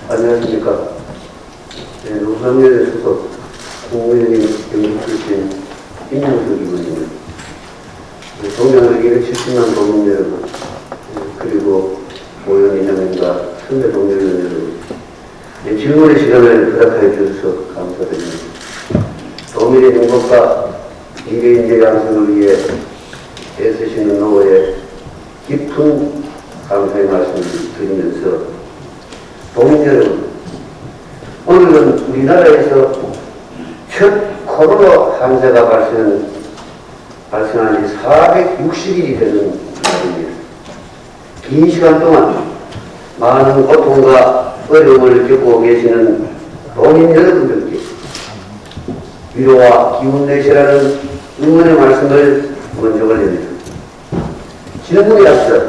안녕하십니까. 노상열 소속 국무위원님 경북 출신 임명석 의원님, 동양을 270만 도민 여러분, 그리고 모여 인양인과 선배 동료 여러분, 질문의 시간을 허락하여 주셔서 감사드립니다. 도민의 행복과 미래인재 양성을 위해 애쓰시는 노고에 깊은 감사의 말씀을 드리면서, 도민 여러분, 오늘은 우리나라에서 첫 코로나 환자가 발생한 지 460일이 되는 날입니다. 긴 시간 동안 많은 고통과 어려움을 겪고 계시는 도민 여러분들께 위로와 기운 내시라는 응원의 말씀을 먼저 올립니다. 질문에 앞서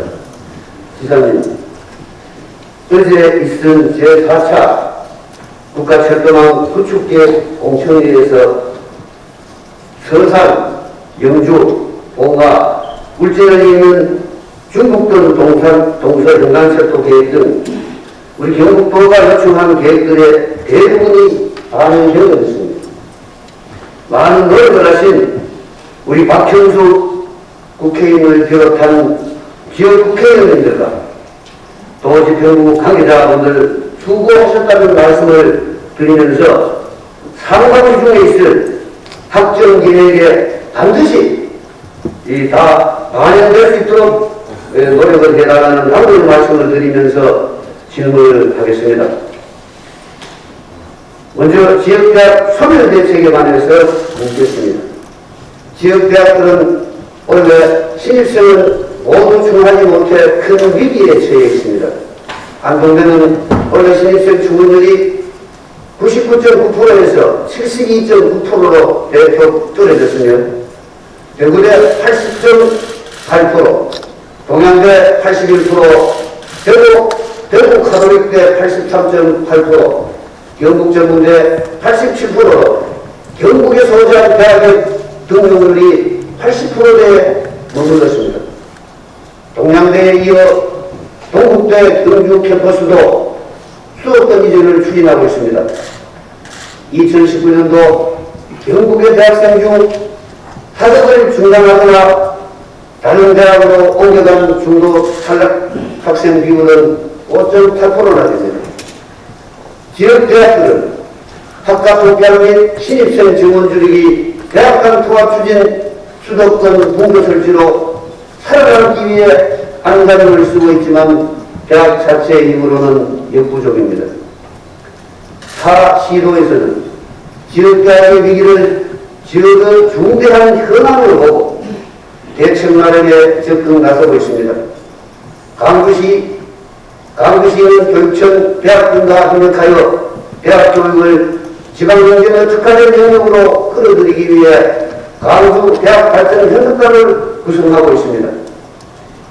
지사님, 어제 있은 제4차 국가철도망 구축계획 공청회에서 서산, 영주, 봉화, 울진에 있는 중북동 동서hen강철도 계획 등 우리 경북도가 요청한 계획들의 대부분이 반영되었습니다. 많은 노력을 하신 우리 박형수 국회의원을 비롯한 지역 국회의원님들과 도지평국 관계자분들 수고하셨다는 말씀을 드리면서 상반기 중에 있을 학정 계획에 반드시 다 반영될 수 있도록 노력을 해달라는 당부의 말씀을 드리면서 질문을 하겠습니다. 먼저 지역대학 소멸대책에 관해서 묻겠습니다. 지역대학들은 원래 신입생을 모두 충하지 못해 큰 위기에 처해 있습니다. 안동대는 원래 신입생 충원율이 99.9%에서 72.9%로 대폭 줄어졌으며, 대구대 80.8%, 동양대 81%, 대구 카톨릭대 83.8%, 경북전문대 87%로 경북에 소재한 대학의 등록률이 80%대에 머물렀습니다. 동양대에 이어 동국대 경주 캠퍼스도 수도권 이전을 추진하고 있습니다. 2019년도 경북의 대학생 중 학업을 중단하거나 다른 대학으로 옮겨간 중도 탈락 학생 비율은 5.8%나 됩니다. 지역 대학들은 학과 통폐합 및 신입생 증원 줄이기, 대학 간 통합 추진, 수도권 본교 설치로 살아남기 위해 안간힘을 쓰고 있지만 대학 자체의 힘으로는 역부족입니다. 타 시도에서는 지역대학의 위기를 지역의 중대한 현안으로 보고 대책 마련에 적극 나서고 있습니다. 강주시는 교육청 대학군과 협력하여 대학 교육을 지방경제의 특화된 영역으로 끌어들이기 위해 강주 대학발전 협력단을 구성하고 있습니다.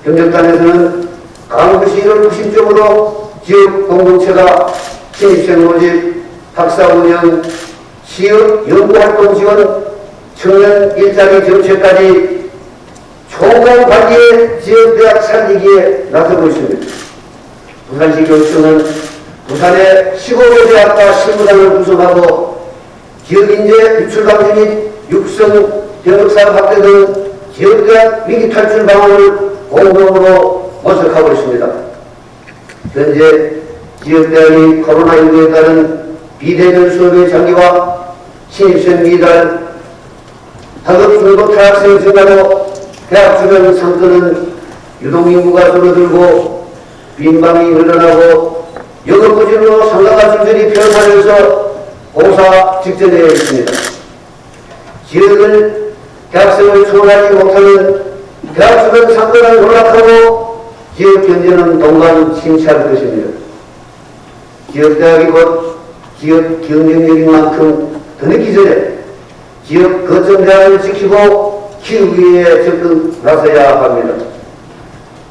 협력단에서는 강주시를 중심적으로 지역 공동체가 신입생 모집, 학사 운영, 지역 연구활동 지원, 청년 일자리 정책까지 총괄 관리의 지역대학 살리기에 나서고 있습니다. 부산시 교육청은 부산의 15개 대학과 실무단을 구성하고 지역인재 유출 방지 및 육성 경력사업 확대 등 지역대학 위기 탈출 방안을 공동으로 모색하고 있습니다. 현재 지역대학이 코로나19에 따른 비대면 수업의 장기화, 신입생 미달, 학업 중도 탈학생 증가로 대학 주변 상권은 유동인구가 줄어들고 빈방이 늘어나고 영업부진으로 상가가 줄줄이 폐업하면서 공사 직전에 있습니다. 지역을 대학생을 초월하지 못하면 대학 주변 상권은 몰락하고 지역 경제는 동반 침체할 것입니다. 지역대학이 곧 지역 경쟁력인 만큼 더 늦기 전에 지역 거점대학을 지키고 키우기 위해 적극 나서야 합니다.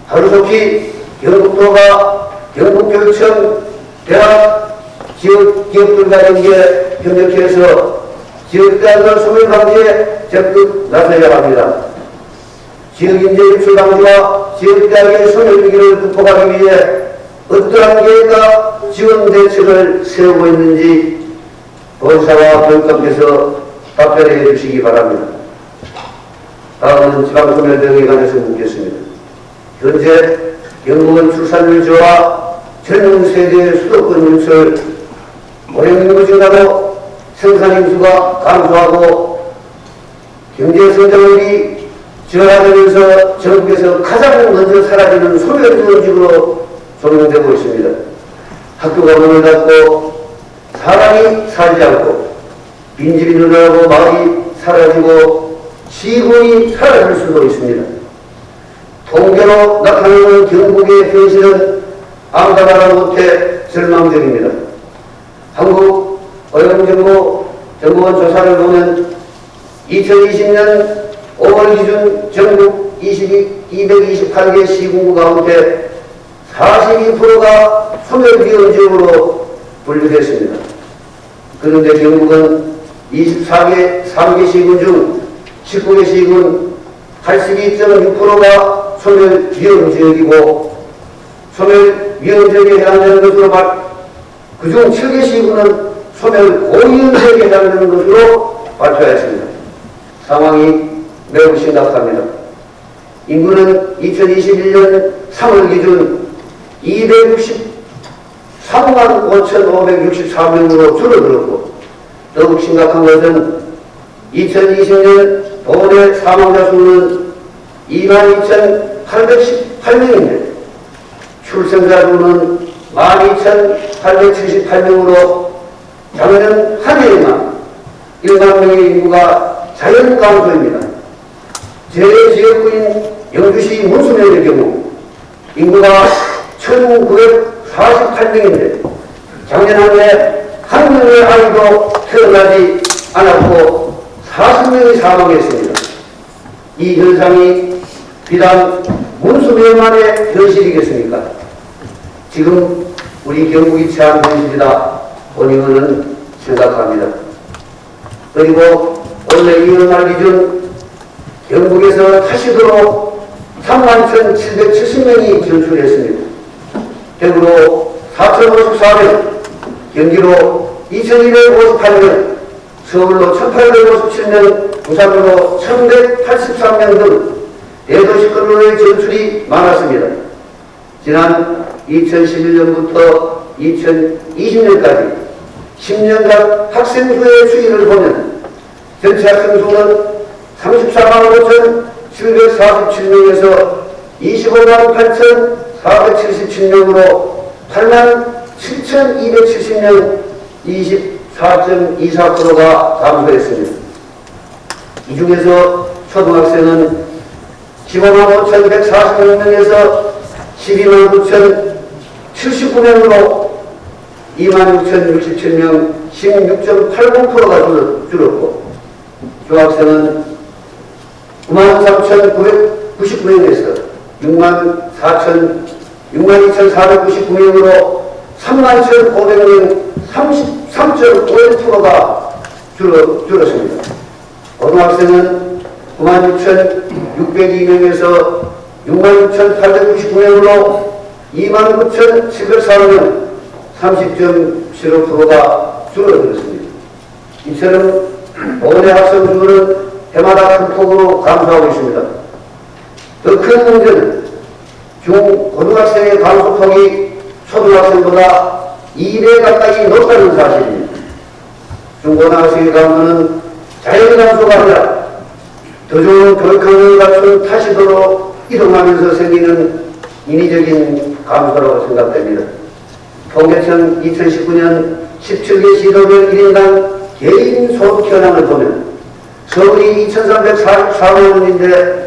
하루속히 경북도가 경북교육청, 대학, 지역 기업들과 연계 협력해서 지역대학을 소멸 방지에 적극 나서야 합니다. 지역인재 유출 방지와 지역대학의 소멸 위기를 극복하기 위해 어떠한 계획과 지원 대책을 세우고 있는지 본사와 교육감께서 답변해 주시기 바랍니다. 다음은 지방소멸대응에 관해서 묻겠습니다. 현재 경북은 출산율 저하, 젊은 세대의 수도권 유출, 고령인구 증가로 생산인수가 감소하고 경제성장률이 저하되면서 전국에서 가장 먼저 사라지는 소멸지원지구로 조명되고 있습니다. 학교가 문을 닫고 사람이 살지 않고 빈집이 늘어나고 마을이 사라지고 시군이 사라질 수도 있습니다. 통계로 나타나는 경북의 현실은 암담하다 못해 절망적입니다. 한국어영정보정보원 조사를 보면 2020년 5월 기준 전국 228개 시군구 가운데 42%가 소멸위험 지역으로 분류됐습니다. 그런데 경북은 3개 시군 중 19개 시군 82.6%가 소멸위험 지역이고 소멸위험 지역에 해당되는 것으로 그중 7개 시군은 소멸 고위험 지역에 해당되는 것으로 발표했습니다. 상황이 매우 심각합니다. 인구는 2021년 3월 기준 263만 5,563명으로 줄어들었고 더욱 심각한 것은 2020년 도내 사망자 수는 22,818명인데 출생자 수는 12,878명으로 작년 한 해에만 1만 명의 인구가 자연 감소입니다. 제 지역구인 영주시 문수면의 경우 인구가 1,948명인데 작년 한 해 한 명의 아이도 태어나지 않았고 40명이 사망했습니다. 이 현상이 비단 문수면만의 현실이겠습니까? 지금 우리 경북이 처한 현실이다 본인은 생각합니다. 그리고 원래 2월 말 기준 경북에서 타시도로 31,770명이 진출했습니다. 대구로 4,054명, 경기로 2,258명, 서울로 1,857명, 부산으로 1,183명 등 대도시권으로의 진출이 많았습니다. 지난 2011년부터 2020년까지 10년간 학생 수의 추이를 보면 전체 학생 수는 34만 5,747명에서 25만 8,477명으로 8만 7,270명 24.24%가 감소했습니다. 이 중에서 초등학생은 15만 5,146명에서 12만 9,079명으로 26,067명 16.80%가 줄었고 중학생은 93,999명에서 62,499명으로 31,500명 33.51%가 줄었습니다. 고등학생은 96,602명에서 66,899명으로 29,704명 30.75%가 줄어들었습니다. 이처럼 올해 학생 수는 해마다 큰 폭으로 감소하고 있습니다. 더 큰 문제는 중고등학생의 감소폭이 초등학생보다 2배 가까이 높다는 사실입니다. 중고등학생의 감소는 자연 감소가 아니라 더 좋은 교육 환경을 갖춘 타시도로 이동하면서 생기는 인위적인 감소라고 생각됩니다. 통계청 2019년 17개 시도별 1인당 개인 소득 현황을 보면 서울이 2,344원인데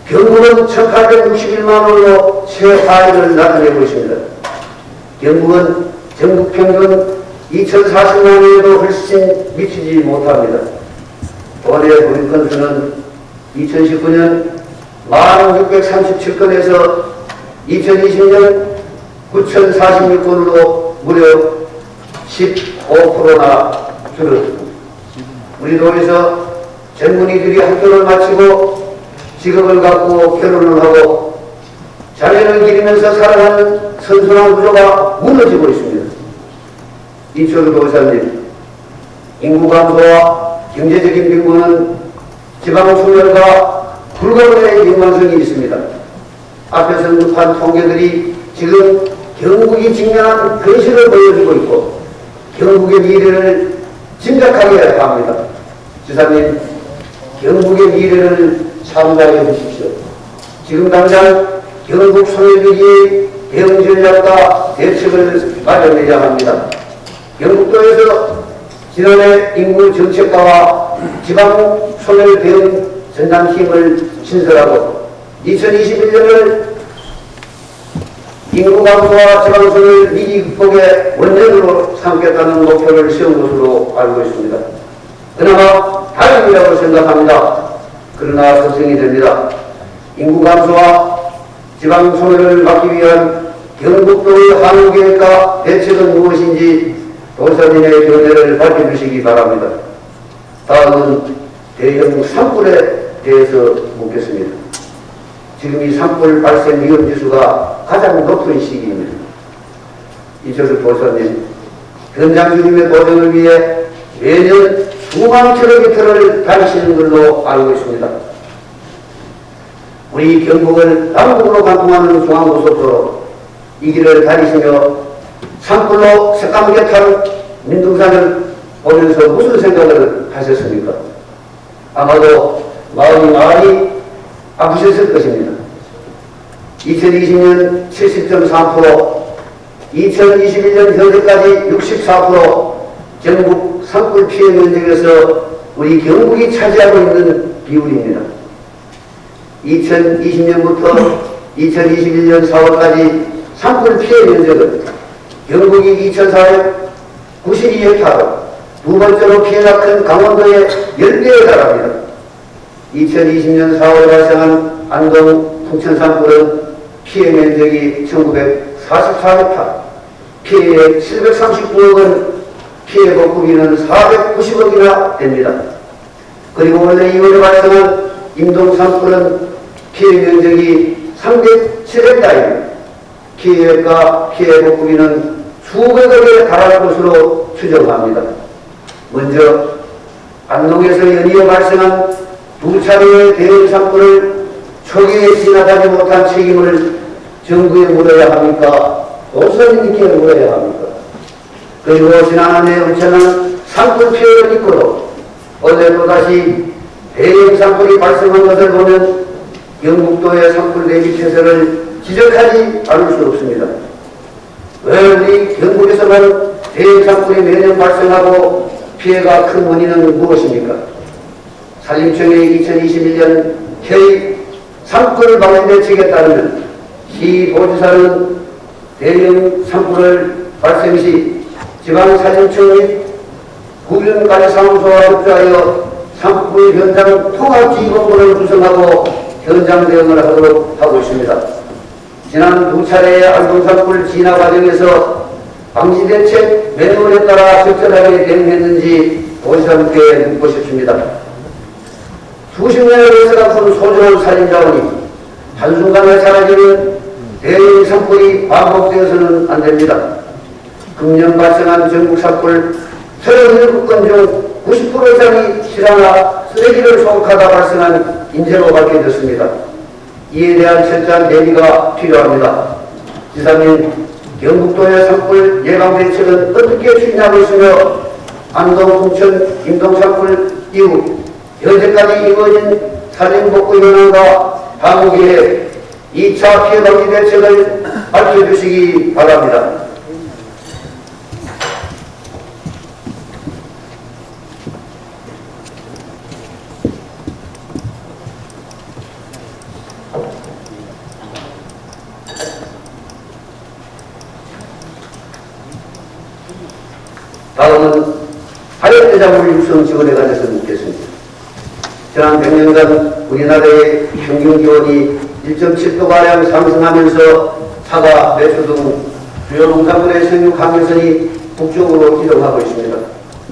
경북은 1,861만 원으로 최하위를 나타내고 있습니다. 경북은 전국 평균 2,040만 원에도 훨씬 미치지 못합니다. 올해 구입 건수는 2019년 1637건에서 2020년 9,046건으로 무려 15%나 줄었습니다. 우리 도에서 젊은이들이 학교를 마치고 직업을 갖고 결혼을 하고 자녀를 기르면서 살아가는 선순환 구조가 무너지고 있습니다. 이철우 도사님, 인구 감소와 경제적인 빈곤은 지방 소멸과 불가분의 연관성이 있습니다. 앞에서 언급한 통계들이 지금 경북이 직면한 현실을 보여주고 있고 경북의 미래를 짐작하게 합니다. 지사님, 경북의 미래를 참고해 주십시오. 지금 당장 경북 소멸위기의 대응 전략과 대책을 마련해야 합니다. 경북도에서 지난해 인구 정책과와 지방 소멸 대응 전담팀을 신설하고 2021년을 인구 감소와 지방 소멸 위기 극복의 원년으로 삼겠다는 목표를 세운 것으로 알고 있습니다. 그나마 다행이라고 생각합니다. 그러나 걱정이 됩니다. 인구 감소와 지방 소멸을 막기 위한 경북도의 항우계획과 대책은 무엇인지 도사님의 견해를 밝혀주시기 바랍니다. 다음은 대형 산불에 대해서 묻겠습니다. 지금 이 산불 발생 위험지수가 가장 높은 시기입니다. 이철수 도사님, 현장 주님의 보존을 위해 매년 수만 킬로미터를 다니시는 걸로 알고 있습니다. 우리 경북을 남북으로 관통하는 중앙고속도로 이 길을 다니시며 산불로 색감게 탄 민둥산을 보면서 무슨 생각을 하셨습니까? 아마도 마음이 많이 아프셨을 것입니다. 2020년 70.3%, 2021년 현재까지 64% 전국 산불 피해 면적에서 우리 경북이 차지하고 있는 비율입니다. 2020년부터 2021년 4월까지 산불 피해 면적은 경북이 2,492헥타르, 두 번째로 피해가 큰 강원도의 10배에 달합니다. 2020년 4월에 발생한 안동 풍천 산불은 피해 면적이 1,944헥타르, 피해액 739억 원, 피해 복구비는 490억이나 됩니다. 그리고 원래 2월에 발생한 임동 산불은 피해 면적이 307헥타르입니다. 피해액과 피해 복구비는 수백억에 달할 것으로 추정합니다. 먼저 안동에서 연이어 발생한 두 차례의 대형 산불을 초기에 진압하지 못한 책임을 정부에 물어야 합니까? 도사님께 물어야 합니까? 그리고 지난해 엄청난 산불 피해를 이끌어 어제 또다시 대형 산불이 발생한 것을 보면 경북도의 산불 대비 태세를 지적하지 않을 수 없습니다. 왜 우리 경북에서만 대형 산불이 매년 발생하고 피해가 큰 원인은 무엇입니까? 산림청의 2021년 K 산불 방지 대책에 따르면 시도지사는 대형 산불을 발생 시 지방산림청 및 구변관리사무소와 협조하여 산불 현장 통합지휘본부를 구성하고 현장 대응을 하도록 하고 있습니다. 지난 두 차례의 안동산불 진화 과정에서 방지대책 매뉴얼에 따라 적절하게 대응했는지 도지사님께 묻고 싶습니다. 수십 년의 역사가 푼 소중한 산림자원이 한순간에 사라지는 대형 산불이 반복되어서는 안 됩니다. 금년 발생한 전국 산불 37건 중 90% 이상이 실화나 쓰레기를 소각하다 발생한 인재로 밝혀졌습니다. 이에 대한 철저한 대비가 필요합니다. 지사님, 경북도의 산불 예방 대책은 어떻게 추진하고 있으며 안동, 풍천, 임동 산불 이후 현재까지 이루어진 산림복구 현황과 향후계획 2차 피해 방지 대책을 밝혀주시기 바랍니다. 다음은 하역대작물 육성 지원에 관해서 묻겠습니다. 지난 100년간 우리나라의 평균 기온이 1.7도가량 상승하면서 사과, 매주 등 주요 농산물의 생육 항해선이 북쪽으로 이동하고 있습니다.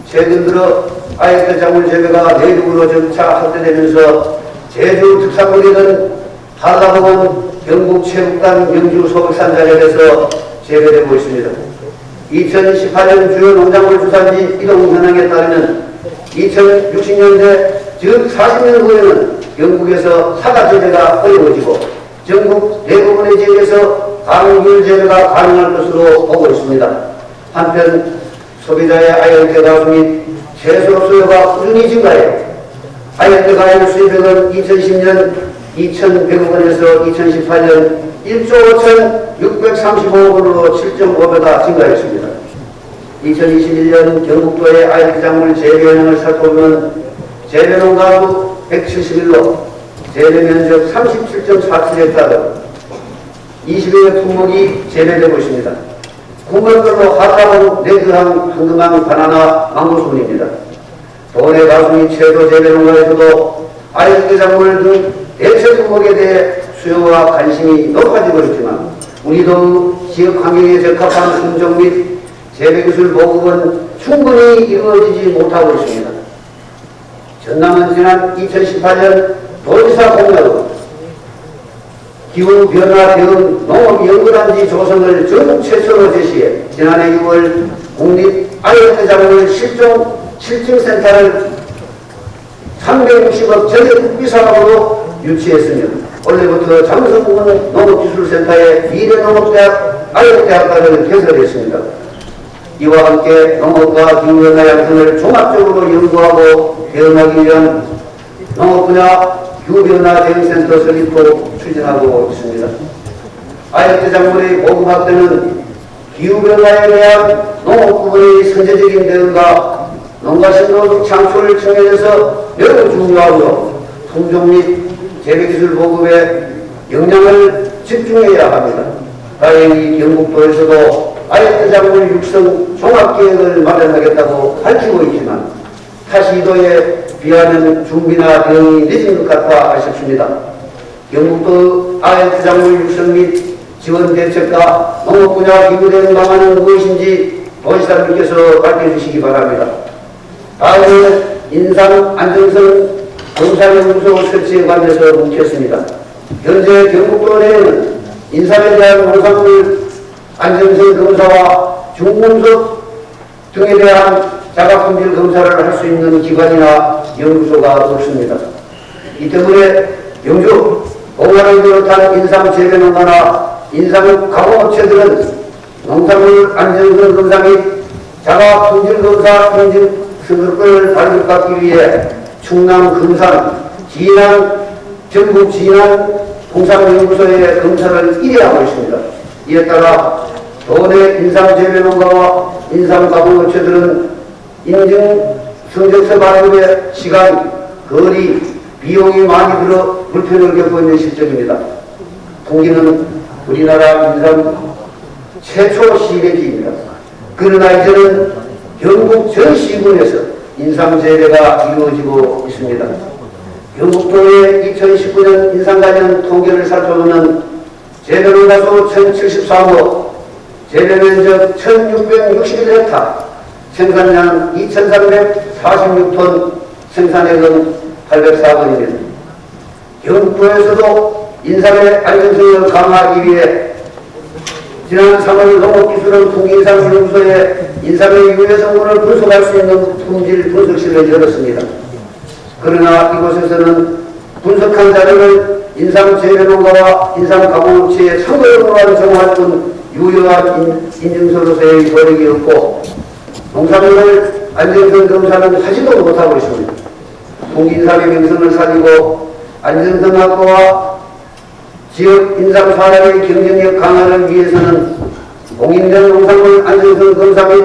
최근 들어 하역대작물 재배가 내륙으로 점차 확대되면서 제주 특산물이던 한라봉은 경북 체육관 영주 서울산자협에서 재배되고 있습니다. 2018년 주요 농작물 주산지 이동 현황에 따르면 2060년대 즉 40년 후에는 영국에서 사과 재배가 어려워지고 전국 대부분의 지역에서 강귤 재배가 가능할 것으로 보고 있습니다. 한편 소비자의 아열대 가수 및 채소 수요가 꾸준히 증가해 아열대 과일 수입액은 2010년 2,100억 원에서 2018년 1조 5,635억 원으로 7.5배가 증가했습니다. 2021년 경북도의 아열대 작물 재배 현황을 살펴보면 재배농가 수 171로 재배면적 37.47헥타르 20여개 품목이 재배되고 있습니다. 국물별로 하사봉, 레드항, 황금항, 바나나, 망고순입니다. 도내 가수 및 채소 재배농가에서도 아열대 작물 등 대체 품목에 대해 수요와 관심이 높아지고 있지만 우리도 지역 환경에 적합한 품종 및 재배기술 보급은 충분히 이루어지지 못하고 있습니다. 전남은 지난 2018년 도지사 공약으로 기후변화 대응 농업연구단지 조성을 전국 최초로 제시해 지난해 6월 국립 아열대 작물 실증센터를 360억 전액 국비사업으로 유치했으며 올해부터 장성군 농업기술센터의 미래농업대학 아열대학과를 개설했습니다. 이와 함께 농업과 기후변화 양성을 종합적으로 연구하고 대응하기 위한 농업분야 기후변화 대응센터 설립도 추진하고 있습니다. 아열대 작물의 보급 확대는 기후변화에 대한 농업부문의 선제적인 대응과 농가신도덕 창출 측면에서 매우 중요하므로 품종 및 재배기술 보급에 영향을 집중해야 합니다. 다행히 경북도에서도 아열대 작물 육성 종합계획을 마련하겠다고 밝히고 있지만 타시도에 비하면 준비나 대응이 늦은 것 같아 아쉽습니다. 경북도 아열대 작물 육성 및 지원 대책과 농업 분야 기후 대응 방안은 무엇인지 도지사님께서 밝혀주시기 바랍니다. 다음은 인삼 안정성 검사연구소 설치에 관해서 묻겠습니다. 현재 경북도 내에는 인삼에 대한 농산물 안정성 검사와 중금속 등에 대한 자가품질 검사를 할 수 있는 기관이나 연구소가 없습니다. 이 때문에 영주, 공화를 비롯한 인삼 재배농가나 인삼 가공업체들은 농산물 안정성 검사 및 자가품질 검사 품질 승급을 발급받기 위해 충남, 금산, 진안, 전국 진안 공산연구소의 검사를 1회 하고 있습니다. 이에 따라 도내 인삼 재배농가와 인삼 가공업체들은 인증 성적서 발급의 시간, 거리, 비용이 많이 들어 불편을 겪고 있는 실정입니다. 통기는 우리나라 인삼 최초 시래지입니다. 그러나 이제는 경북 전 시군에서 인삼 재배가 이루어지고 있습니다. 경북도의 2019년 인삼 관련 통계를 살펴보면 재배농가 수 1073호, 재배면적 1661헥타, 생산량 2346톤, 생산액은 804건입니다. 경북도에서도 인삼의 안정성을 강화하기 위해 지난 3월 농업기술원 통계인삼연구소에 인삼의 유해 성분을 분석할 수 있는 품질 분석실을 열었습니다. 그러나 이곳에서는 분석한 자료를 인삼 재배농가와 인삼 가공업체에 참고용으로만 제공할 뿐 유효한 인증서로서의 효력이 없고 농산물 안정성 검사는 하지도 못하고 있습니다. 통인삼의 명성을 살리고 안정성 확보와 지역 인삼 산업의 경쟁력 강화를 위해서는 공인된 농산물 안정성 검사 및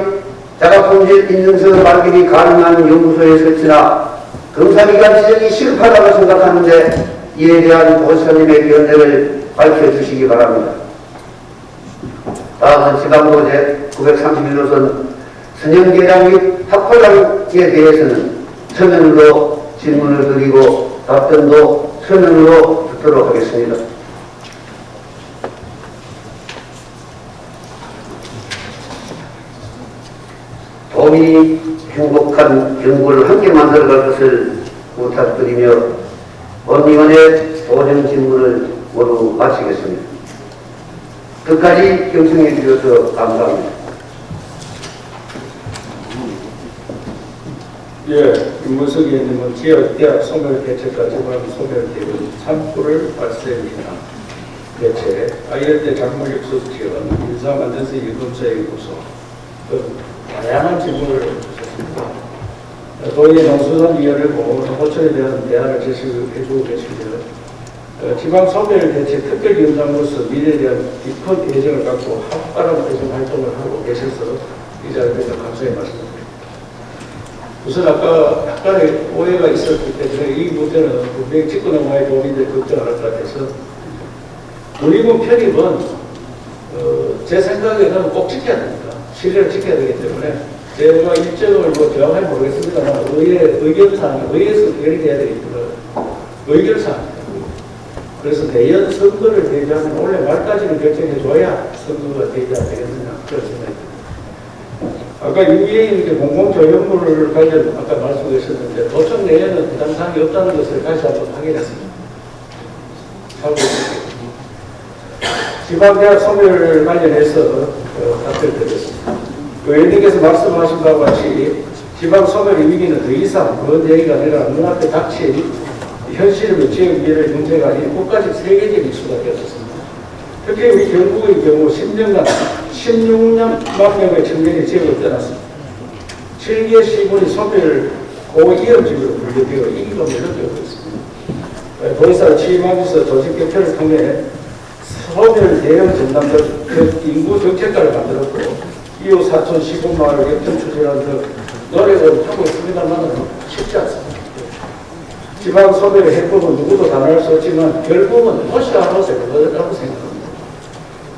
자가품질 인증서 발급이 가능한 연구소의 설치나 검사기관 지정이 시급하다고 생각하는데 이에 대한 보시사님의 견해를 밝혀주시기 바랍니다. 다음은 지방로 제931호선 선정계량 및 학벌량에 대해서는 서면으로 질문을 드리고 답변도 서면으로 듣도록 하겠습니다. 도민이 행복한 경구를 함께 만들어갈 것을 부탁드리며 본위원의 도전 질문을 모두 마치겠습니다. 끝까지 경청해 주셔서 감사합니다. 예, 김문석 의원님은 지역대학 소멸대책과 지방 소멸대책 3%를 발생이나 대책, ILD 작물육 수지원, 인사만전세 유금소의 구소, 다양한 질문을 주셨습니다. 도의 농수산위원회고 호철에 대한 대안을 제시해주고 계시고요. 지방 소멸 대책 특별위원장으로서 미래에 대한 깊은 애정을 갖고 활발한 대중 활동을 하고 계셔서 이 자리에 감사의 말씀드립니다. 우선 아까 약간의 오해가 있었기 때문에 이 문제는 분명히 짚고 넘어야 도움이 될 걱정을 할 것 같아서 문의문 편입은 제 생각에는 꼭 지켜야 됩니다. 신뢰를 지켜야 되기 때문에 제가 일정을 정확하게 모르겠습니다만 의견사항이 의회에서 의결이 돼야 되기 때문에 의결사항입니다. 그래서 내년 선거를 대비하면 올해 말까지는 결정해줘야 선거가 되지 않겠느냐 그런 생각입니다. 아까 유기의 공공조형물 관련 아까 말씀하셨는데 도청 내에는 부담사항이 없다는 것을 다시 한번 확인했습니다. 지방대학 소멸 관련해서 답변을 드리겠습니다. 의원님께서 말씀하신 바와 같이 지방 소멸의 위기는 더 이상 그런 얘기가 아니라 눈앞에 닥친 현실의 지역미래 문제가 아닌 국가적 세계적 이슈가 되었습니다. 특히 우리 경북의 경우 16만 명의 청년이 지역을 떠났습니다. 7개 시군이 소멸 고위험지구로 분류되어 이기가 매력되고 있습니다. 도의사 취임하면서 조직 개편을 통해 소멸 대응 전담대 인구 정책과를 만들었고 이후 사촌 시군마을 개편 추진하는 등 노력을 하고 있습니다만 쉽지 않습니다. 지방 소멸의 해법은 누구도 단언할 수 없지만 결국은 도시화로서 그거라고 생각합니다.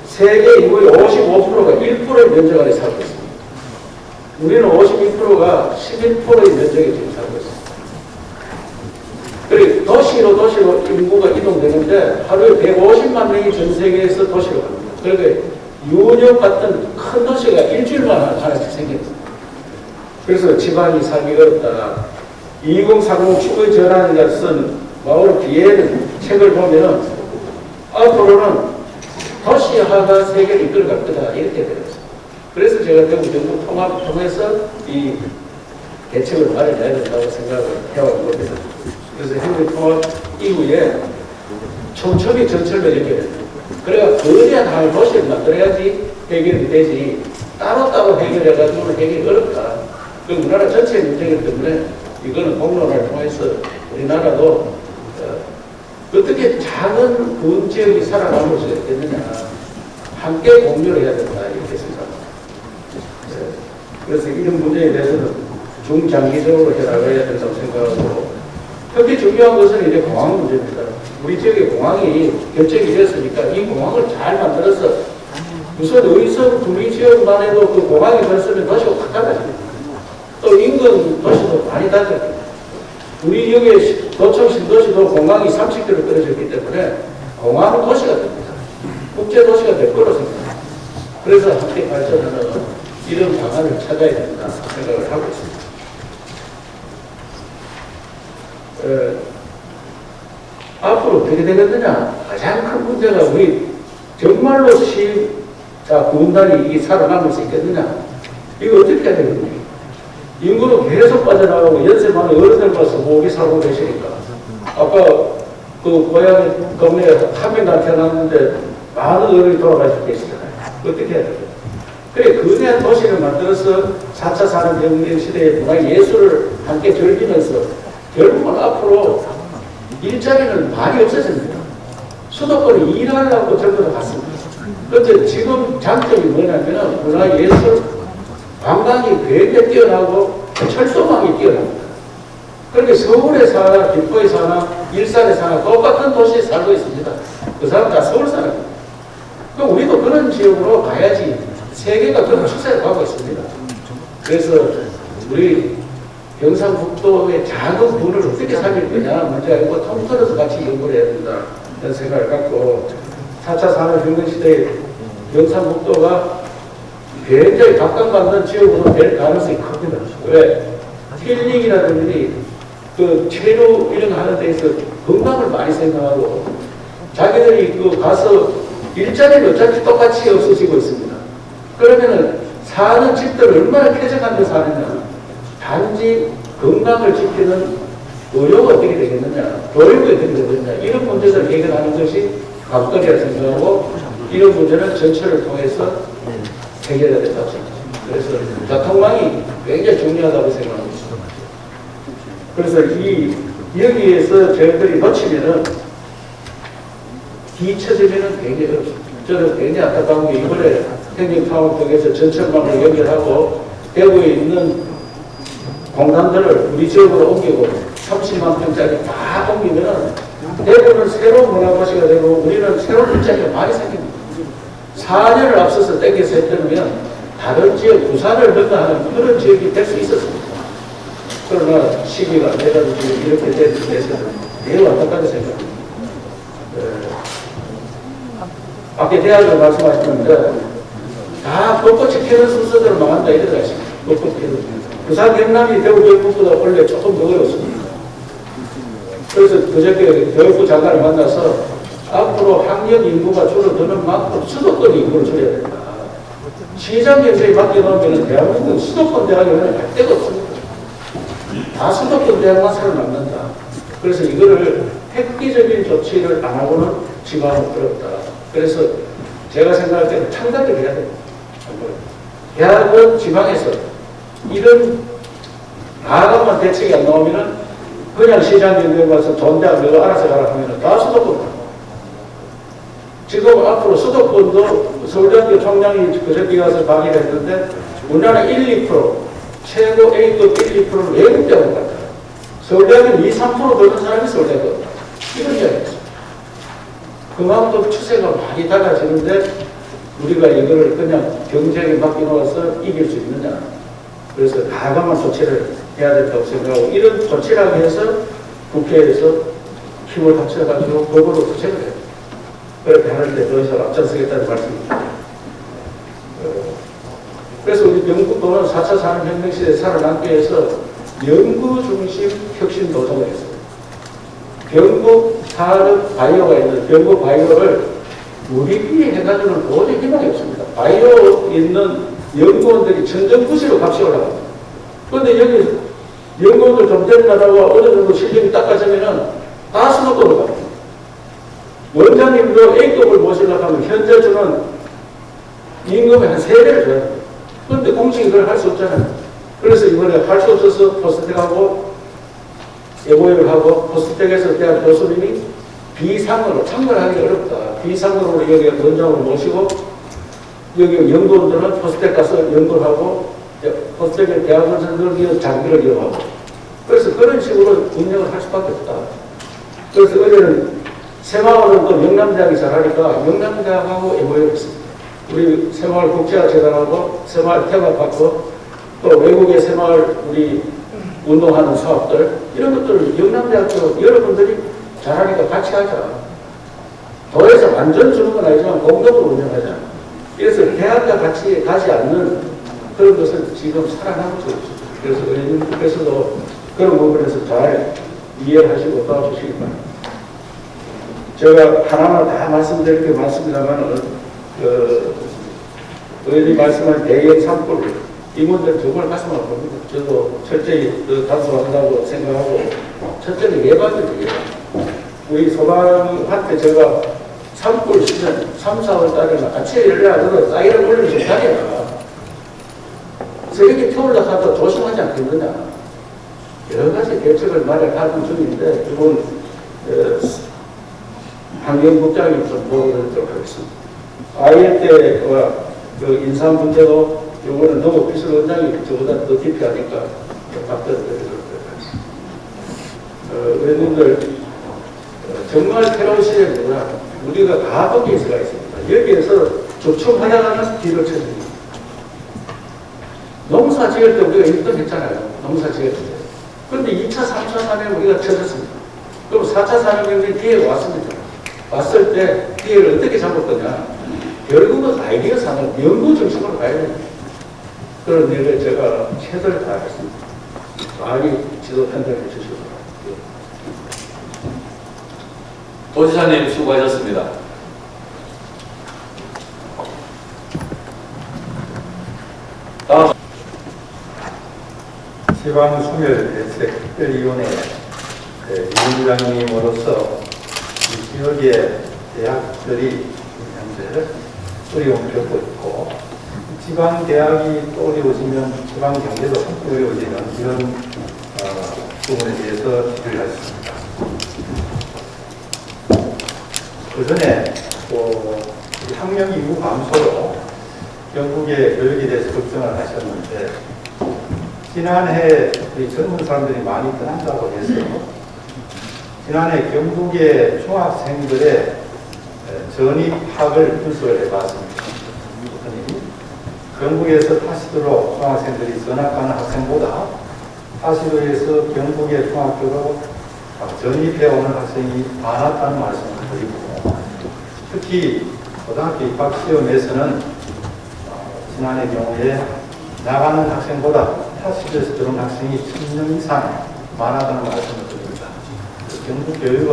세계 인구의 55%가 1%의 면적 안에 살고 있습니다. 우리는 52%가 11%의 면적에 지금 살고 있습니다. 그리고 도시로 인구가 이동되는데 하루에 150만 명이 전 세계에서 도시로 갑니다. 그러니까 유럽 같은 큰 도시가 일주일만 하나씩 생깁니다. 그래서 지방이 살기 어렵다. 2030 축의 전환이라 쓴 마오로 비에는 책을 보면 앞으로는 도시화가 세계를 이끌어갈 거다 이렇게 되었습니다. 그래서 제가 대구 정부 통합을 통해서 이 대책을 마련해야 된다고 생각을 해온 겁니다. 그래서 행정 통합 이후에 촘촘히 전철로 연결해야 됩니다. 그래야 거대한 한 도시를 만들어야지 해결이 되지 따로따로 해결해가지고는 해결이 어렵다. 그 우리나라 전체의 문제이기 때문에 이거는 공론화를 통해서 우리나라도 어떻게 작은 군 지역이 살아남을 수 있겠느냐 함께 공유를 해야 된다 이렇게 생각합니다. 그래서 이런 문제에 대해서는 중장기적으로 해나가야 된다고 생각하고 특히 중요한 것은 이제 공항 문제입니다. 우리 지역에 공항이 결정이 됐으니까 이 공항을 잘 만들어서 우선 의성 구리 지역만 해도 그 공항이 됐으면 도시가 확 달라집니다. 또 인근 도시도 많이 달라집니다. 우리 여기에 도청 신도시도 공항이 30km 떨어졌기 때문에 공항은 도시가 됩니다. 국제도시가 될 거로 생각합니다. 그래서 함께 발전하는 이런 방안을 찾아야 된다 생각을 하고 있습니다. 앞으로 어떻게 되겠느냐? 가장 큰 문제가 우리 정말로 군단이 살아남을 수 있겠느냐? 이거 어떻게 해야 되겠느냐? 인구도 계속 빠져나가고 연세 많은 어른들만 소복이 살고 계시니까 아까 그 고향 동네에 한 명 나타났는데 많은 어른이 돌아가시고 계시잖아요. 어떻게 해야 돼요? 그래 거대한 도시를 만들어서 4차 산업혁명 시대의 문화예술을 함께 즐기면서 결국은 앞으로 일자리는 많이 없어집니다. 수도권이 일하려고 전부 다 갔습니다. 그런데 지금 장점이 뭐냐면 문화예술 관광이 굉장히 뛰어나고 철도망이 뛰어납니다. 그렇게 서울에 사나 김포에 사나 일산에 사나 똑같은 도시에 살고 있습니다. 그 사람 다 서울 사람입니다. 그럼 우리도 그런 지역으로 가야지 세계가 그런 추세를 가고 있습니다. 그래서 우리 경상북도의 작은 분을 어떻게 살릴 거냐 문제가 있고 통틀어서 같이 연구를 해야 된다 이런 생각을 갖고 4차 산업혁명 시대에 경상북도가 굉장히 각광받는 지역으로 될 가능성이 큽니다. 왜? 힐링이라든지 그 체류 이런 거 하는 데에서 건강을 많이 생각하고 자기들이 그 가서 일자리는 어차피 똑같이 없어지고 있습니다. 그러면은 사는 집들을 얼마나 쾌적한 데 사느냐. 단지 건강을 지키는 의료가 어떻게 되겠느냐, 교육이 어떻게 되겠느냐, 이런 문제들을 해결하는 것이 관건이라 생각하고, 이런 문제는 전체를 통해서 해결해야 된다고 생각합니다. 그래서 교통망이 굉장히 중요하다고 생각합니다. 그래서 여기에서 저희들이 놓치면은, 뒤처지면은 굉장히 어렵습니다. 저는 굉장히 안타까운 게 이번에 행정파업 통해서 전철망을 연결하고 대구에 있는 공단들을 우리 지역으로 옮기고 30만 평짜리 다 옮기면은 대구는 새로운 문화도시가 되고 우리는 새로운 일자리가 많이 생깁니다. 4년을 앞서서 땡겨서 했다면 다른 지역, 부산을 능가하는 그런 지역이 될 수 있었습니다. 그러나 시기가 내가지고 이렇게 돼서 매우 안타깝게 생각합니다. 밖에 대학을 말씀하셨는데 다 벚꽃이 피는 순서대로 망한다 이런 거 아십니까? 벚꽃 피는. 부산 경남이 대구 경북보다 원래 조금 더 어렵습니다. 그래서 그저께 교육부 장관을 만나서 앞으로 학령 인구가 줄어드는 만큼 수도권 인구를 줄여야 된다. 시장 경제에 맡겨놓으면 대한민국 수도권 대학에 갈 데가 없습니다. 다 수도권 대학만 살아남는다. 그래서 이거를 획기적인 조치를 안 하고는 지방은 어렵다. 그래서 제가 생각할 때는 창작을 해야 됩니다. 대학은 지방에서 이런 과감한 대책이 안 나오면은 그냥 시장 경제에 가서 좋은 대학 너가 알아서 가라 하면은 다 수도권 가고. 지금 앞으로 수도권도 서울대학교 총장이 그저께 가서 강의를 했는데 우리나라 1, 2%, 최고 A급 1, 2%를 외국대학으로 갔다. 서울대학은 2, 3% 되는 사람이 서울대학으로 갔다. 이런 이야기였어요. 그만큼 추세가 많이 달라지는데 우리가 이거를 그냥 경쟁에 맡겨놓아서 이길 수 있느냐. 그래서 과감한 조치를 해야 된다고 생각하고 이런 조치라고 해서 국회에서 힘을 합쳐가지고 법으로 조치를 해요. 그렇게 하는데 더 이상 앞장서겠다는 말씀입니다. 그래서 우리 경북도는 4차 산업혁명 시대에 살아남기 위해서 연구 중심 혁신 도전을 했어요. 경북 산업 바이오가 있는 경북 바이오를 우리끼리 해가지고는 도저히 희망이 없습니다. 바이오 있는 연구원들이 천정부시로 값이 올라갑니다. 그런데 여기 연구원들 좀 데려다가 어느 정도 실력이 닦아지면은 다 수도권으로 갑니다. 원장님도 A급을 모시려고 하면 현재 주는 임금의 한 3배를 줘야 됩니다. 그런데 공식이 그걸 할 수 없잖아요. 그래서 이번에 할 수 없어서 포스텍하고 에보이를 하고 포스텍에서 대학 교수님이 비상으로 참관하기 어렵다. 비상으로 여기 원장으로 모시고 여기 연구원들은 포스텍 가서 연구를 하고 포스텍의 대학원생들 장비를 이용하고 그래서 그런 식으로 운영을 할 수밖에 없다. 그래서 어제는 새마을은 또 영남대학이 잘하니까 영남대학하고 에보이를 했습니다. 우리 새마을 국제학재단하고 새마을 태박받고 또 외국의 새마을 우리 운동하는 사업들 이런 것들을 영남대학교 여러분들이 잘하니까 같이 하자. 도에서 완전 주는 건 아니지만 공동으로 운영하자. 그래서 대학과 같이 가지 않는 그런 것을 지금 살아나고 있습니다. 그래서 의원님께서도 그런 부분에서 잘 이해하시고 도와주시기 바랍니다. 제가 하나하나 다 말씀드릴 게 많습니다만 의원님 말씀한 대형 산불 이 문제는 정말 가슴 아픕니다. 저도 철저히 단속한다고 생각하고 철저히 예방을 드려요. 우리 소방한테 제가 산불 시즌 3, 4월 달에는 아침에 일어나서 사이렌 울리면 좋다니까. 새벽에 태우려고 하다 조심하지 않겠느냐. 여러 가지 대책을 마련하는 중인데 이번 환경국장님 좀 보여드리도록 하겠습니다. 아이엘 때와 그 인사 문제도 요거는 너무 비서원장이 저보다 더 깊이 하니까 답변드리도록 하겠습니다. 의원님들 정말 새로운 시대입니다. 우리가 가덕에 있어가 있습니다. 여기에서 조총하다가는 뒤를 쳐줍니다. 농사 지을 때 우리가 1등 했잖아요. 농사 지을 때. 그런데 2차, 3차 산업에 우리가 쳐졌습니다. 그럼 4차 산업혁명이 뒤에 왔습니다. 왔을 때 기회를 어떻게 잡을 거냐. 결국은 아이디어 산업, 연구 중심으로 가야 됩니다. 그런 일을 제가 최선을 다하겠습니다. 많이 지도 편들해 주시기 바랍니다. 도지사님 수고하셨습니다. 다음 지방소멸대책특별위원회 위원장님으로서 이 지역의 대학들이 현재 어려움을 겪고 있고, 지방대학이 또 어려워지면 지방경제도 함께 어려워지는 이런 부분에 대해서 질의를 하셨습니다. 그 전에 학령 인구 감소로 영국의 교육에 대해서 걱정을 하셨는데, 지난해 우리 젊은 사람들이 많이 떠난다고 해서 지난해 경북의 중학생들의 전입학을 분석을 해봤습니다. 경북에서 타시도로 중학생들이 전학하는 학생보다 타시도에서 경북의 중학교로 전입해오는 학생이 많았다는 말씀을 드리고, 특히 고등학교 입학시험에서는 지난해 경우에 나가는 학생보다 타시도에서 들어온 학생이 1000명 이상 많았다는 말씀을 드립니다. 경북 교육은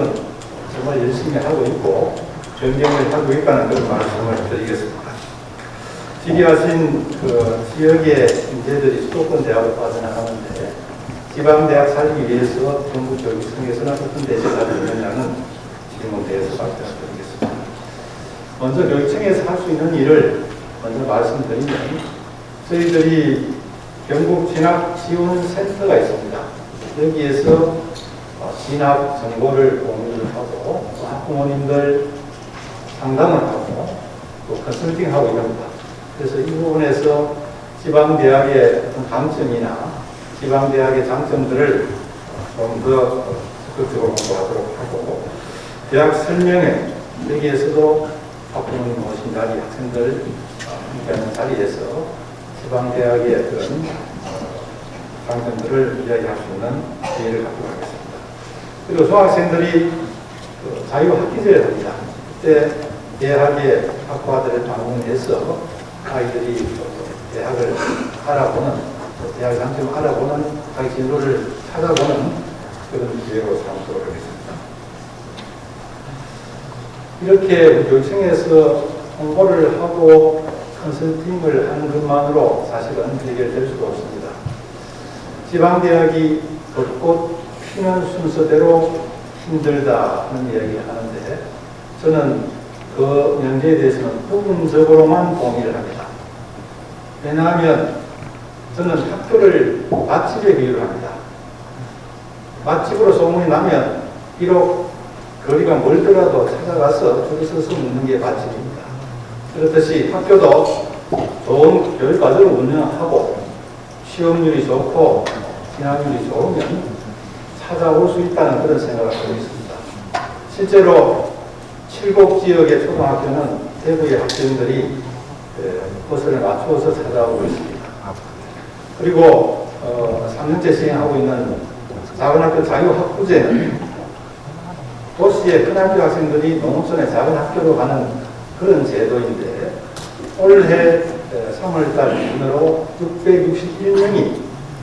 정말 열심히 하고 있고 변경을 하고 있다는 그런 말씀을 드리겠습니다. 질의하신 지역의 인재들이 수도권 대학을 빠져나가는데 지방대학 살기 위해서 경북 교육청에서는 어떤 대책을 하느냐는 질문에 대해서 말씀드리겠습니다. 먼저 교육청에서 할 수 있는 일을 먼저 말씀드리면, 저희들이 경북 진학지원센터가 있습니다. 여기에서 진학 정보를 공유를 하고 학부모님들 상담을 하고 또 컨설팅하고 이럽니다. 그래서 이 부분에서 지방대학의 어떤 강점이나 지방대학의 장점들을 좀 더 적극적으로 공부하도록 하고, 대학 설명회 여기에서도 학부모님 오신 자리, 학생들 함께하는 자리에서 지방대학의 어떤 장점들을 이야기할 수 있는 기회를 갖도록 하겠습니다. 그리고 중학생들이 자유학기제를 합니다. 그때 대학의 학과들을 방문해서 아이들이 대학을 알아보는, 대학 장점을 알아보는, 자기 진로를 찾아보는 그런 기회로 삼도록 하겠습니다. 이렇게 교육청에서 홍보를 하고 컨설팅을 하는 것만으로 사실은 해결될 수가 없습니다. 지방대학이 벚꽃 피는 순서대로 힘들다는 이야기를 하는데, 저는 그 문제에 대해서는 부분적으로만 동의를 합니다. 왜냐하면 저는 학교를 맛집에 비유를 합니다. 맛집으로 소문이 나면 비록 거리가 멀더라도 찾아가서 줄을 서서 먹는 게 맛집입니다. 그렇듯이 학교도 좋은 교육과정을 운영하고 시험률이 좋고 진학률이 좋으면 찾아올 수 있다는 그런 생각을 하고 있습니다. 실제로 칠곡 지역의 초등학교는 대부의 학생들이 버스를 맞추어서 찾아오고 있습니다. 그리고 3년째 시행하고 있는 작은 학교 자유학부제는 도시의 큰 학교 학생들이 농촌의 작은 학교로 가는 그런 제도인데, 올해 3월달 기준으로 661명이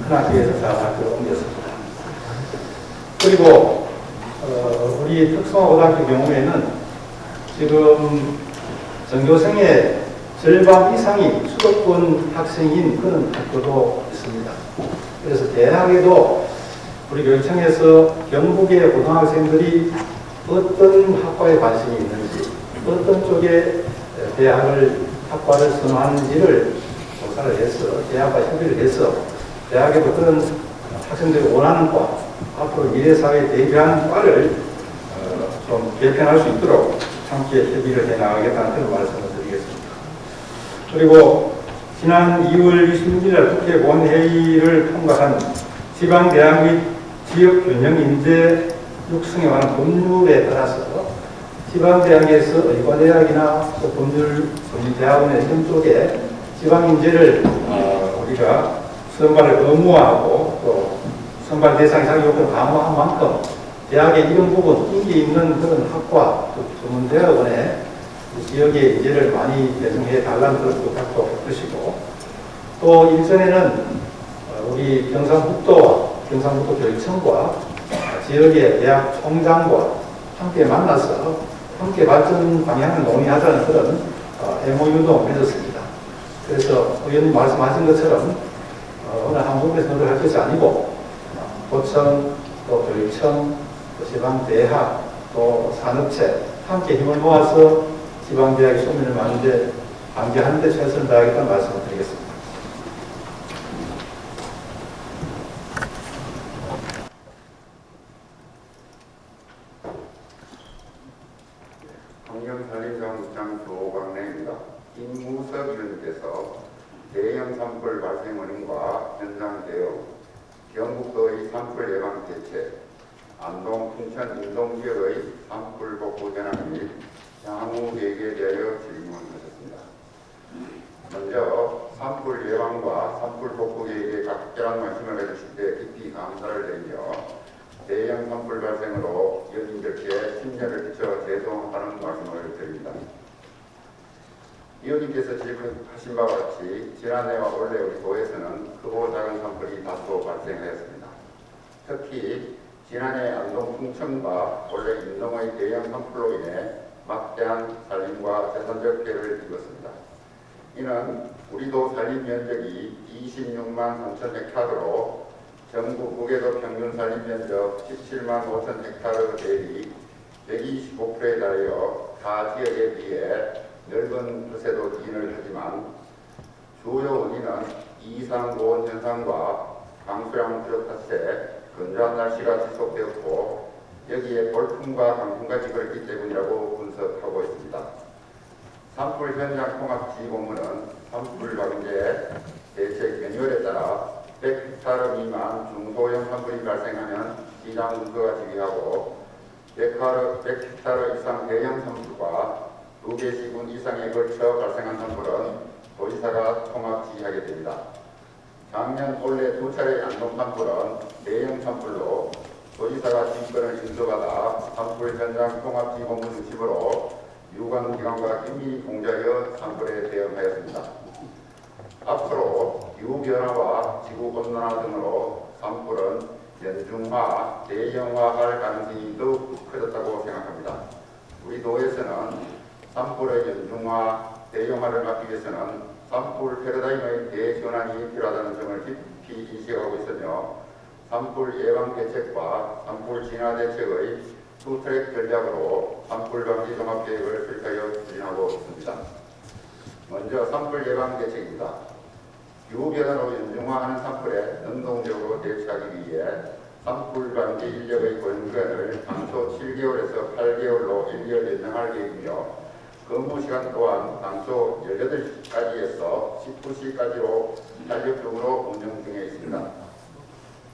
큰 학교에서 작은 학교로 옮겼습니다. 그리고 우리 특성화고등학교 경우에는 지금 전교생의 절반 이상이 수도권 학생인 그런 학교도 있습니다. 그래서 대학에도 우리 교육청에서 경북의 고등학생들이 어떤 학과에 관심이 있는지, 어떤 쪽에 학과를 선호하는지를 조사를 해서 대학과 협의를 해서 대학에도 그런 학생들이 원하는 과, 앞으로 미래사회에 대비하는 과를 좀 개편할 수 있도록 함께 협의를 해나가겠다는 그런 말씀을 드리겠습니다. 그리고 지난 2월 26일 국회 본회의를 통과한 지방대학 및 지역균형인재 육성에 관한 법률에 따라서 지방대학에서 의과대학이나 또 법률대학원의 이런 쪽에 지방인재를 우리가 선발을 의무화하고 또 선발 대상 자격 요건을 강화한 만큼 대학의 이런 부분, 인기 있는 그런 학과, 또 전문대학원에 지역의 인재를 많이 배정해 달라는 그런 부탁도 할 것이고, 또 일전에는 우리 경상북도 교육청과 지역의 대학 총장과 함께 만나서 함께 발전 방향을 논의하자는 그런 MOU도 맺었습니다. 그래서 의원님 말씀하신 것처럼 어느 한 군데서 노력할 것이 아니고 도청, 또 교육청, 또 지방대학, 또 산업체 함께 힘을 모아서 지방대학의 소민을 방지하는 데 최선을 다하겠다는 말씀을 드리겠습니다. 환경산림정장 조광래입니다. 김무석 의원께서 대형 산불 발생 원인과 현장 대응, 경북도의 산불 예방 대책, 안동, 춘천, 인동 지역의 산불 복구 현황 및 향후 계획에 대하여 질문하셨습니다. 먼저 산불 예방과 산불 복구 계획에 각별한 관심을 가지실 때 깊이 감사를 드리며 대형 산불 발생으로 의원님들께 심려를 끼쳐 죄송하다는 말씀을 드립니다. 의원님께서 질문하신 바와 같이 지난해와 올해 우리 도에서는 크고 작은 산불이 다소 발생하였습니다. 특히 지난해 안동 풍천과 올해 인동의 대형 산불로 인해 막대한 산림과 재산적 피해를 입었습니다. 이는 우리도 산림 면적이 26만 3천 헥타르로 전국 무게도 평균 산림 면적 17만 5천 헥타르 대비 125%에 달하여 타 지역에 비해 넓은 텃세도 기인을 하지만 주요 원인은 이상 고온 현상과 강수량 부족 탓에 건조한 날씨가 지속되었고 여기에 돌풍과 강풍까지 걸렸기 때문이라고 분석하고 있습니다. 산불 현장 통합지휘본부는 산불 방제 대책 매뉴얼에 따라 100헥타르 미만 중소형 산불이 발생하면 시장 문서가 지휘하고 100헥타르 이상 대형 산불과 2개 시군 이상에 걸쳐 발생한 산불은 도지사가 통합 지휘하게 됩니다. 작년 올해 2차례 안동 산불은 대형 산불로 도지사가 지휘권을 인수받아 산불 현장 통합 지휘본부 중심으로 유관기관과 긴밀히 공조하여 산불에 대응하였습니다. 앞으로 기후변화와 지구온난화 등으로 산불은 연중화, 대형화할 가능성이 더욱 커졌다고 생각합니다. 우리 도에서는 산불의 연중화, 대형화를 막기 위해서는 산불 패러다임의 대전환이 필요하다는 점을 깊이 인식하고 있으며 산불 예방 대책과 산불 진화 대책의 투트랙 전략으로 산불 방지 종합 계획을 수립하여 추진하고 있습니다. 먼저 산불 예방 대책입니다. 기후변화로 연중화하는 산불에 능동적으로 대처하기 위해 산불 방지 인력의 고용기간을 당초 7개월에서 8개월로 1년 연장할 계획이며 근무 시간 또한 당초 18시까지에서 19시까지로 탄력적으로 운영 중에 있습니다.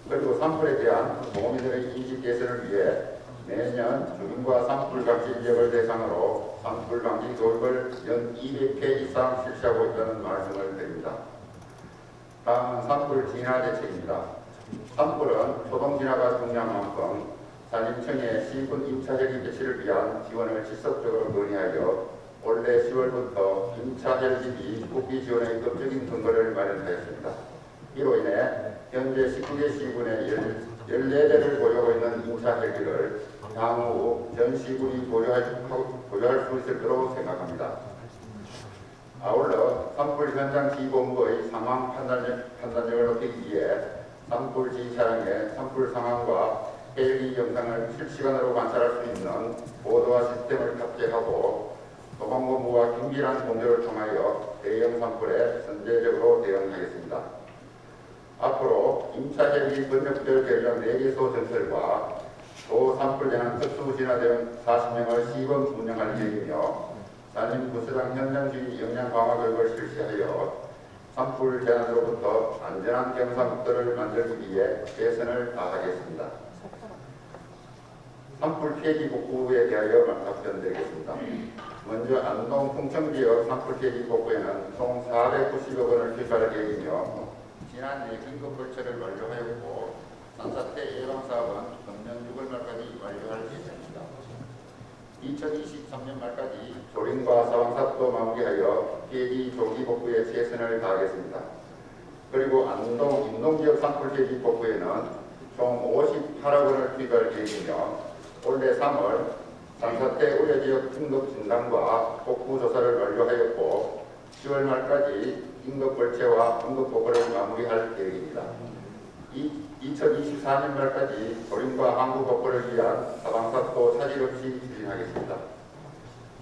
그리고 산불에 대한 도민들의 인식 개선을 위해 매년 주민과 산불 방지 인력을 대상으로 산불 방지 교육을 연 200회 이상 실시하고 있다는 말씀을 드립니다. 다음은 산불 진화 대책입니다. 산불은 초동 진화가 중요한 만큼 산림청의 시군 임차 헬기 배치를 위한 지원을 지속적으로 논의하여 올해 10월부터 임차 헬기비 국비 지원의 법적인 근거를 마련하였습니다. 이로 인해 현재 19개 시군에 14대를 보유하고 있는 임차 헬기를 향후 전 시군이 보유할 수 있을 거로 생각합니다. 아울러 산불 현장 지휘본부의 상황 판단력을 높이기 위해 산불 지휘 차량의 산불 상황과 헬기 영상을 실시간으로 관찰할 수 있는 보도화 시스템을 탑재하고 소방본부와 긴밀한 공조를 통하여 대형 산불에 선제적으로 대응하겠습니다. 앞으로 임차 헬기 번역별 결량 4개소 전설과 도 산불 재난 특수 진화대응 40명을 시범 운영할 계획이며 산림 부서장 현장주의 역량 강화 교육을 실시하여 산불 재난으로부터 안전한 경상북도를 만들기 위해 최선을 다하겠습니다. 산불 폐기 복구에 대하여 답변드리겠습니다. 먼저 안동 풍천 지역 산불 폐기 복구에는 총 490억 원을 투입할 계획이며 지난해 긴급 벌처를 완료하였고 산사태 예방 사업은 금년 6월 말까지 완료할 예정입니다. 2023년 말까지 조림과 사방사업도 마무리하여 폐기 조기 복구에 최선을 다하겠습니다. 그리고 안동 인동지역 산불 폐기 복구에는 총 58억 원을 투입할 계획이며 올해 3월 산사태 우려 지역 긴급 진단과 복구 조사를 완료하였고 10월 말까지 긴급 벌채와 응급 보고를 마무리할 계획입니다. 2024년 말까지 도림과 항구 복구를 위한 사방사도 차질 없이 추진하겠습니다.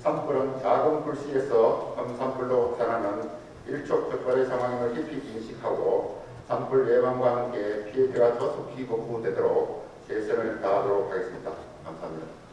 산불은 작은 불씨에서 큰 산불로 확산하는 일촉즉발의 상황임을 깊이 인식하고 산불 예방과 함께 피해가 조속히 복구되도록 최선을 다하도록 하겠습니다. 감사합니다.